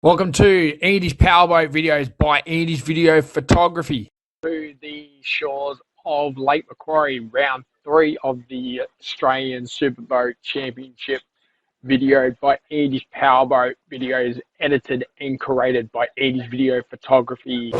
Welcome to Andy's Powerboat videos by Andy's Video Photography. To the shores of Lake Macquarie, round 3 of the Australian Superboat Championship, video by Andy's Powerboat videos, edited and curated by Andy's Video Photography.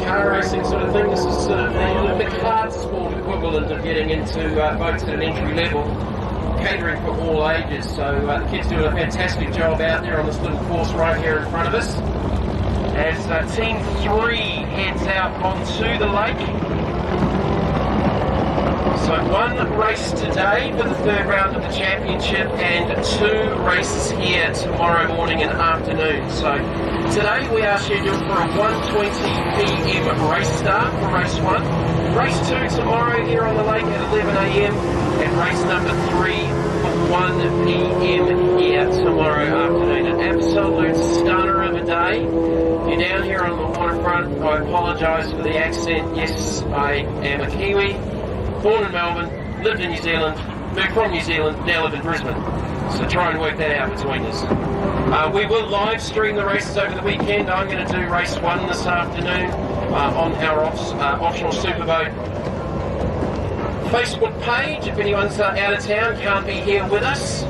Car racing sort of thing. This is the Olympic hard sport equivalent of getting into boats at an entry level, catering for all ages. So the kids doing a fantastic job out there on this little course right here in front of us. As Team 3 heads out onto the lake. So one race today for the third round of the championship and 2 races here tomorrow morning and afternoon. So today we are scheduled for a 1:20 p.m. race start for race 1. Race 2 tomorrow here on the lake at 11 a.m. and race number 3 for 1 p.m. here tomorrow afternoon. An absolute stunner of a day. You're down here on the waterfront. I apologise for the accent. Yes, I am a Kiwi. Born in Melbourne, lived in New Zealand, moved from New Zealand, now live in Brisbane. So try and work that out between us. We will live stream the races over the weekend. I'm going to do race 1 this afternoon on our Offshore Superboat Facebook page. If anyone's out of town, can't be here with us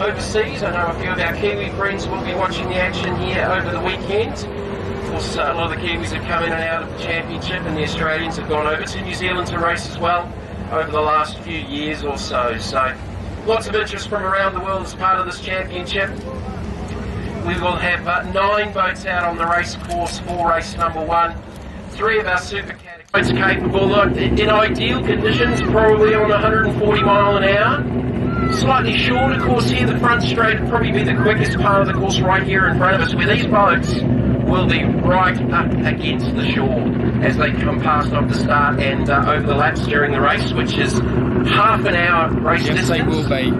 overseas, I know a few of our Kiwi friends will be watching the action here over the weekend. Of course, a lot of the Kiwis have come in and out of the championship, and the Australians have gone over to New Zealand to race as well over the last few years or so. So lots of interest from around the world as part of this championship. We will have 9 boats out on the race course for race number 1. 3 of our super categories boats capable, in ideal conditions, probably on 140 mile an hour. Slightly shorter course here, the front straight would probably be the quickest part of the course right here in front of us, where these boats will be right up against the shore as they come past off the start and over the laps during the race, which is half an hour race distance. They will be.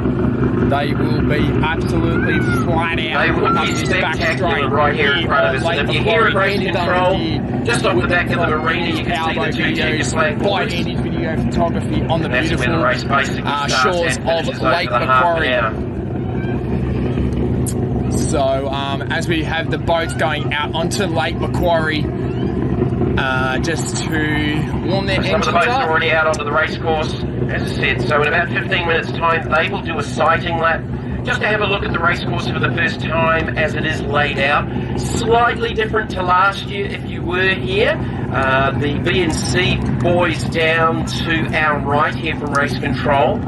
They will be absolutely flat out. They will be spectacular right here in front of us. And if you hear a race control, just off the back of the marina, you can see the 2 junior flag by boards. Andy's Video Photography on the That's beautiful where the race basically shores of Lake Macquarie. So as we have the boats going out onto Lake Macquarie, just to warm their engines up. Some of the boats are already out onto the race course, as I said. So in about 15 minutes time, they will do a sighting lap, just to have a look at the race course for the first time as it is laid out. Slightly different to last year if you were here. The B&C boys down to our right here from race control.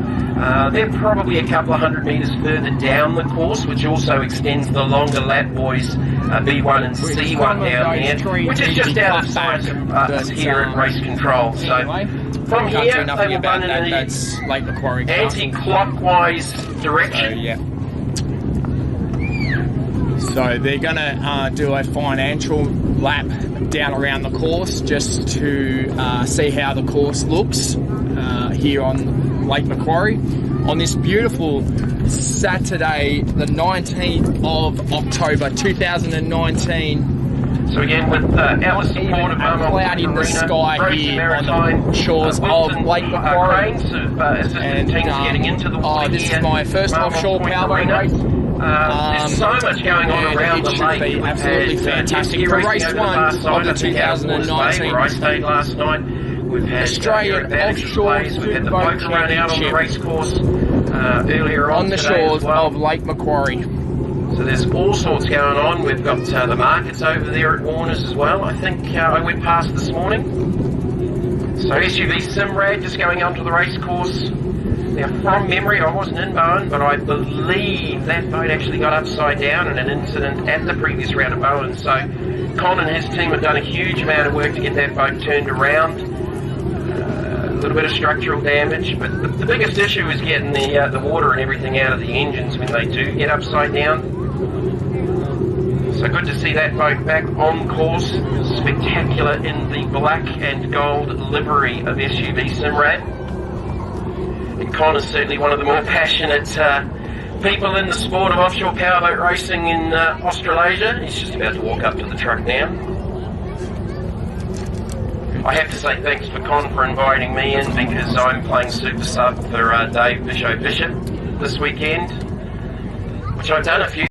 They're probably a couple of 100 metres further down the course, which also extends the longer lap boys, B1 and C1 down there, which is just out of sight of us here at race control. So from here, they will run in an anti-clockwise direction. So they're going to do a financial lap down around the course just to see how the course looks here on Lake Macquarie on this beautiful Saturday, the 19th of October 2019. So again, with our support of cloud in the sky here on the shores of Lake Macquarie. And getting into the this is my first offshore powerboat race. There's so much going on around the lake. It should be absolutely fantastic. For race 1 of the 2019 where I stayed last night, we've had Australian Offshore we've had the boat run out on the race course earlier on the shores of Lake Macquarie. So there's all sorts going on. We've got the markets over there at Warner's as well. I think I went past this morning. So SUV Simrad just going onto the race course. Now, from memory, I wasn't in Bowen, but I believe that boat actually got upside down in an incident at the previous round of Bowen. So Con and his team have done a huge amount of work to get that boat turned around. A little bit of structural damage, but the biggest issue is getting the water and everything out of the engines when they do get upside down. So good to see that boat back on course. Spectacular in the black and gold livery of SUV Simrad. And Con is certainly one of the more passionate people in the sport of offshore powerboat racing in Australasia. He's just about to walk up to the truck now. I have to say thanks for Con for inviting me in, because I'm playing super sub for Dave Bishop this weekend, which I've done a few